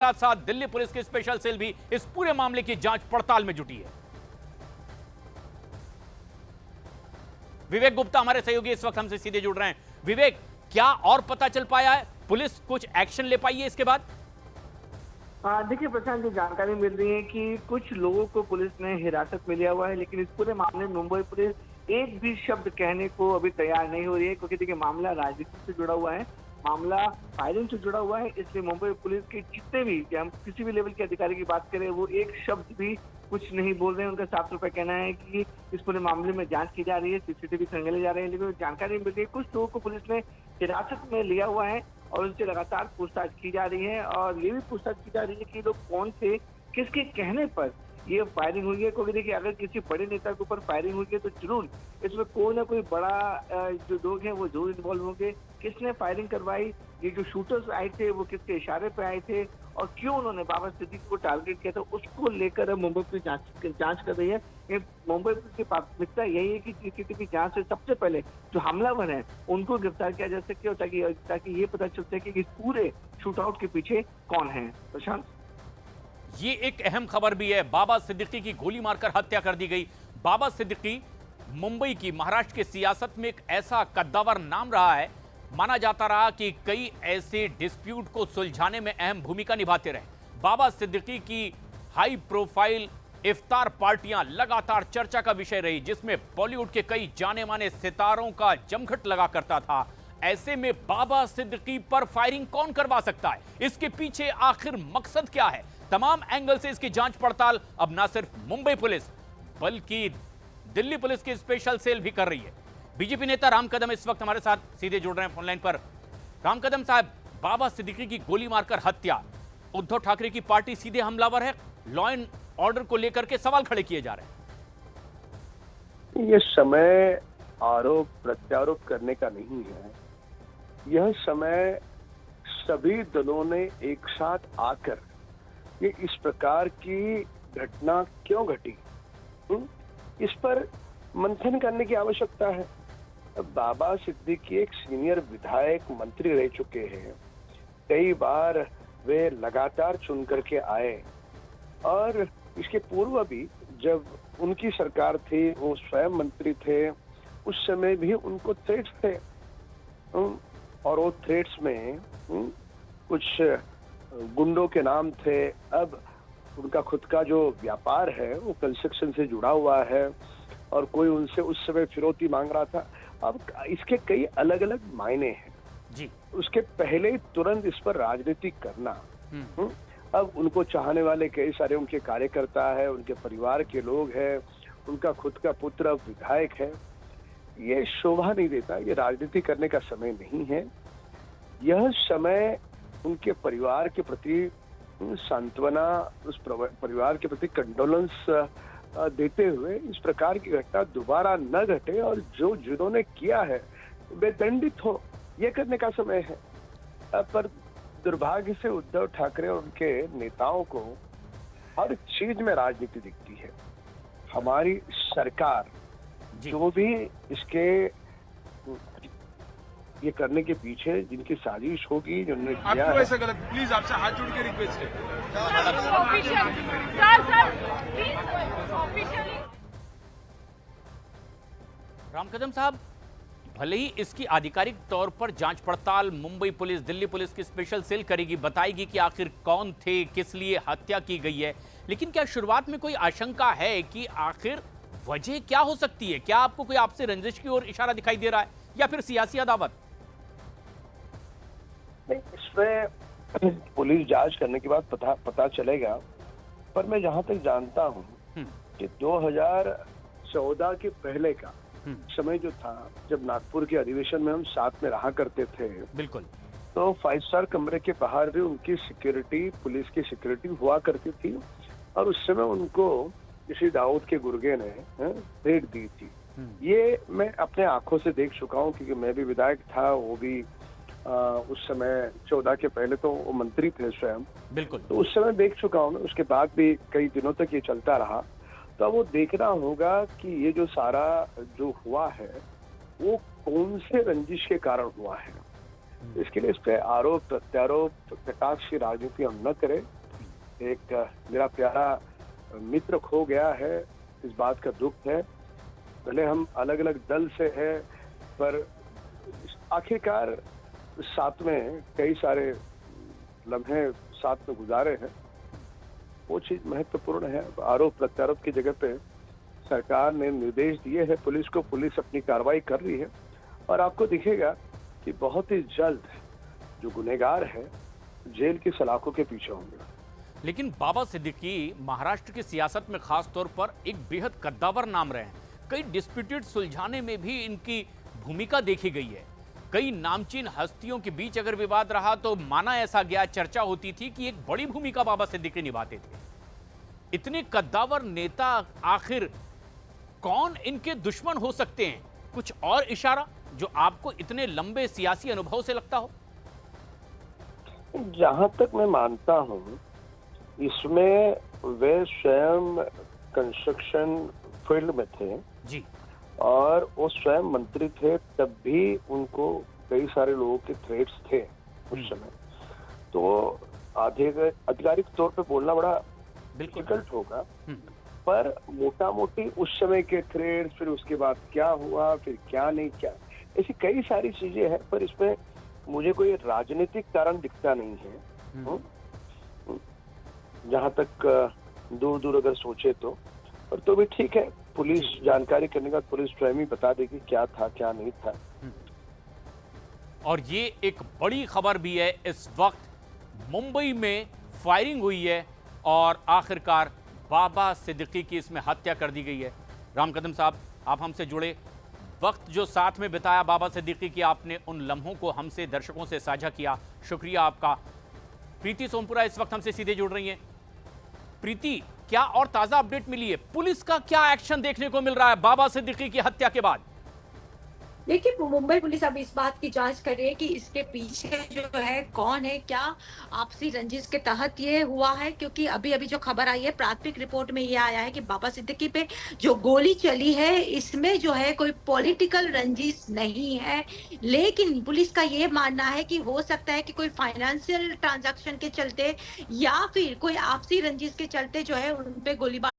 साथ साथ दिल्ली पुलिस की स्पेशल सेल भी इस पूरे मामले की जांच पड़ताल में जुटी है। विवेक गुप्ता हमारे सहयोगी इस वक्त हमसे सीधे जुड़ रहे हैं। विवेक, क्या और पता चल पाया है? पुलिस कुछ एक्शन ले पाई है इसके बाद? देखिए प्रशांत, जो जानकारी मिल रही है कि कुछ लोगों को पुलिस ने हिरासत में लिया हुआ है, लेकिन इस पूरे मामले में मुंबई पुलिस एक भी शब्द कहने को अभी तैयार नहीं हो रही है, क्योंकि देखिए मामला राजनीति से जुड़ा हुआ है, मामला फायरिंग से जुड़ा हुआ है। इसलिए मुंबई पुलिस के जितने भी, हम किसी भी लेवल के अधिकारी की बात करें, वो एक शब्द भी कुछ नहीं बोल रहे हैं। उनका साफ तौर पर कहना है कि इस पूरे मामले में जांच की जा रही है, सीसीटीवी खंगाले जा रहे हैं, लेकिन जानकारी मिल रही है कुछ लोगों को पुलिस ने हिरासत में लिया हुआ है और उनसे लगातार पूछताछ की जा रही है। और ये भी पूछताछ की जा रही है कि लोग कौन थे, किसके कहने पर ये फायरिंग हुई है। क्योंकि देखिए अगर किसी बड़े नेता के ऊपर फायरिंग हुई है तो जरूर इसमें कोई ना कोई बड़ा जो लोग हैं वो जरूर इन्वॉल्व होंगे। किसने फायरिंग करवाई, ये जो शूटर्स आए थे वो किसके इशारे पे आए थे और क्यों उन्होंने बाबा सिद्दीकी को टारगेट किया था, उसको लेकर अब मुंबई पुलिस जांच कर रही है। मुंबई पुलिस की प्राथमिकता यही है कि सीसीटीवी जांच से सबसे पहले जो हमलावर है उनको गिरफ्तार किया जा सके, और ताकि ये पता चल सके कि इस पूरे शूटआउट के पीछे कौन है। प्रशांत, ये एक अहम खबर भी है। बाबा सिद्दीकी की गोली मारकर हत्या कर दी गई। बाबा सिद्दीकी मुंबई की, महाराष्ट्र की सियासत में एक ऐसा कद्दावर नाम रहा है, माना जाता रहा कि कई ऐसे डिस्प्यूट को सुलझाने में अहम भूमिका निभाते रहे। बाबा सिद्दीकी की हाई प्रोफाइल इफ्तार पार्टियां लगातार चर्चा का विषय रही, जिसमें बॉलीवुड के कई जाने माने सितारों का जमघट लगा करता था। ऐसे में बाबा सिद्दीकी पर फायरिंग कौन करवा सकता है? इसके पीछे आखिर मकसद क्या है? तमाम एंगल से इसकी जांच पड़ताल अब ना सिर्फ मुंबई पुलिस बल्कि दिल्ली पुलिस की स्पेशल सेल भी कर रही है। बीजेपी नेता राम कदम इस वक्त हमारे साथ सीधे जुड़ रहे हैं फोनलाइन पर। राम कदम साहब, बाबा सिद्दीकी की गोली मारकर हत्या, उद्धव ठाकरे की पार्टी सीधे हमलावर है, लॉ एंड ऑर्डर को लेकर के सवाल खड़े किए जा रहे हैं। ये समय आरोप प्रत्यारोप करने का नहीं है। यह समय सभी दलों ने एक साथ आकर ये इस प्रकार की घटना क्यों घटी, इस पर मंथन करने की आवश्यकता है। बाबा सिद्दीकी एक सीनियर विधायक मंत्री रह चुके हैं। कई बार वे लगातार चुन करके आए और इसके पूर्व भी जब उनकी सरकार थी, वो स्वयं मंत्री थे, उस समय भी उनको थ्रेट्स थे और वो थ्रेट्स में कुछ गुंडों के नाम थे। अब उनका खुद का जो व्यापार है वो कंस्ट्रक्शन से जुड़ा हुआ है और कोई उनसे उस समय फिरौती मांग रहा था। अब इसके कई अलग अलग मायने हैं जी। उसके पहले ही तुरंत इस पर राजनीति करना, अब उनको चाहने वाले कई सारे उनके कार्यकर्ता है, उनके परिवार के लोग हैं, उनका खुद का पुत्र अब विधायक है, ये शोभा नहीं देता। ये राजनीति करने का समय नहीं है। यह समय उनके परिवार के प्रति सांत्वना, उस परिवार के प्रति कंडोलेंस देते हुए इस प्रकार की घटना दोबारा न घटे और जो जिन्होंने किया है वे दंडित हो, ये करने का समय है। पर दुर्भाग्य से उद्धव ठाकरे और उनके नेताओं को हर चीज में राजनीति दिखती है। हमारी सरकार जो भी इसके ये करने के पीछे जिनकी साजिश होगी, जिन्होंने किया है, ऐसा गलत, प्लीज आपसे हाथ जोड़ के रिक्वेस्ट है। राम कदम साहब, भले ही इसकी आधिकारिक तौर पर जांच पड़ताल मुंबई पुलिस, दिल्ली पुलिस की स्पेशल सेल करेगी, बताएगी कि आखिर कौन थे, किस लिए हत्या की गई है, लेकिन क्या शुरुआत में कोई आशंका है कि आखिर वजह क्या हो सकती है? क्या आपको कोई आपसे रंजिश की ओर इशारा दिखाई दे रहा है या फिर सियासी अदावत? नहीं, इसमें पुलिस जांच करने के बाद पता चलेगा। पर मैं जहां तक जानता हूं कि 2014 के पहले का समय जो था, जब नागपुर के अधिवेशन में हम साथ में रहा करते थे, बिल्कुल, तो 5 स्टार कमरे के बाहर भी उनकी सिक्योरिटी, पुलिस की सिक्योरिटी हुआ करती थी और उस समय उनको किसी दाऊद के गुर्गे ने रेड दी थी। ये मैं अपने आंखों से देख चुका हूँ, क्योंकि मैं भी विधायक था, वो भी उस समय 14 के पहले तो वो मंत्री थे स्वयं, बिल्कुल, तो उस समय देख चुका हूँ मैं। उसके बाद भी कई दिनों तक ये चलता रहा। तो अब वो देखना होगा कि ये जो सारा जो हुआ है वो कौन से रंजिश के कारण हुआ है। इसके लिए इस पे आरोप प्रत्यारोप कटाक्ष की राजनीति हम न करें। एक मेरा प्यारा मित्र खो गया है, इस बात का दुख है। पहले हम अलग अलग दल से हैं, पर आखिरकार साथ में कई सारे लम्हे साथ में गुजारे हैं, वो चीज महत्वपूर्ण है। आरोप प्रत्यारोप की जगह पे सरकार ने निर्देश दिए हैं पुलिस को, पुलिस अपनी कार्रवाई कर रही है और आपको दिखेगा कि बहुत ही जल्द जो गुनहगार है जेल की सलाखों के पीछे होंगे। लेकिन बाबा सिद्दीकी महाराष्ट्र की सियासत में खास तौर पर एक बेहद कद्दावर नाम रहे हैं। कई डिस्प्यूटेड सुलझाने में भी इनकी भूमिका देखी गई है। कई नामचीन हस्तियों के बीच अगर विवाद रहा तो माना ऐसा गया, चर्चा होती थी कि एक बड़ी भूमिका बाबा सिद्दीकी निभाते थे। इतने कद्दावर नेता आखिर कौन इनके दुश्मन हो सकते हैं? कुछ और इशारा जो आपको इतने लंबे सियासी अनुभव से लगता हो? जहां तक मैं मानता हूं, इसमें वे स्वयं कंस्ट्रक्शन फील्ड में थे जी, और वो स्वयं मंत्री थे, तब भी उनको कई सारे लोगों के थ्रेट्स थे उस समय। तो आधिकारिक तौर पे बोलना बड़ा डिफिकल्ट होगा, पर मोटा मोटी उस समय के थ्रेट्स, फिर उसके बाद क्या हुआ, फिर क्या नहीं क्या, ऐसी कई सारी चीजें हैं, पर इसमें मुझे कोई राजनीतिक कारण दिखता नहीं है। जहां तक दूर दूर अगर सोचे तो, पर तो भी ठीक है, पुलिस जानकारी करने के बाद पुलिस स्वयं ही बता देगी क्या था क्या नहीं था। और ये एक बड़ी खबर भी है, इस वक्त मुंबई में फायरिंग हुई है और आखिरकार बाबा सिद्दीकी की इसमें हत्या कर दी गई है। राम कदम साहब, आप हमसे जुड़े, वक्त जो साथ में बिताया बाबा सिद्दीकी की, आपने उन लम्हों को हमसे दर्शकों से साझा किया, शुक्रिया आपका। प्रीति सोमपुरा इस वक्त हमसे सीधे जुड़ रही हैं। प्रीति, क्या और ताजा अपडेट मिली है? पुलिस का क्या एक्शन देखने को मिल रहा है बाबा सिद्दीकी की हत्या के बाद? देखिए, मुंबई पुलिस अब इस बात की जांच कर रही है कि इसके पीछे जो है कौन है, क्या आपसी रंजिश के तहत ये हुआ है। क्योंकि अभी अभी जो खबर आई है, प्राथमिक रिपोर्ट में ये आया है कि बाबा सिद्दीकी पे जो गोली चली है, इसमें जो है कोई पॉलिटिकल रंजिश नहीं है। लेकिन पुलिस का ये मानना है कि हो सकता है कि कोई फाइनेंशियल ट्रांजैक्शन के चलते या फिर कोई आपसी रंजिश के चलते जो है उन पे गोलीबारी